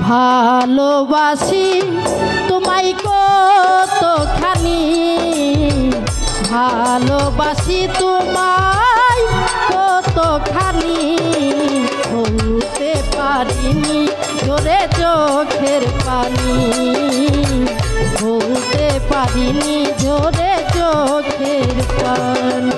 ভালোবাসি তোমায় কতখানি, ভালোবাসি তোমায় কতখানি, বলতে পারিনি জোরে চোখের পানি, বলতে পারিনি জোরে চোখের পানি।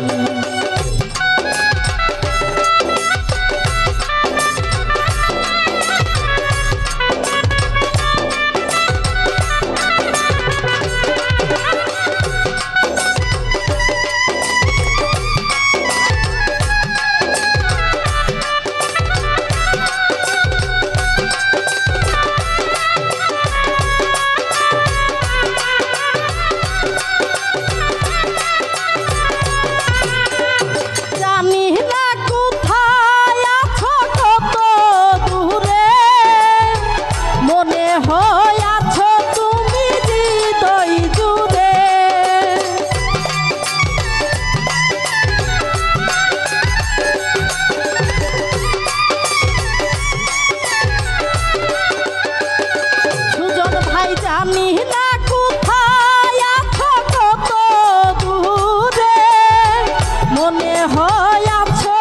জানি না কোথায় আছো কত দূরে, মনে হয় আছো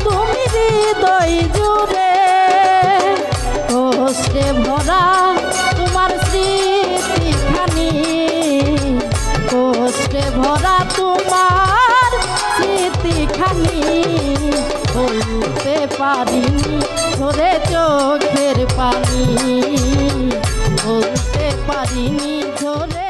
তুমি হৃদয় জুড়ে, কষ্টে ভরা তোমার স্মৃতিখানি, কষ্টে ভরা তোমার স্মৃতিখানি, বলতে পারিনি ধরে চোখের পানি, বলতে পারিনি ধরে।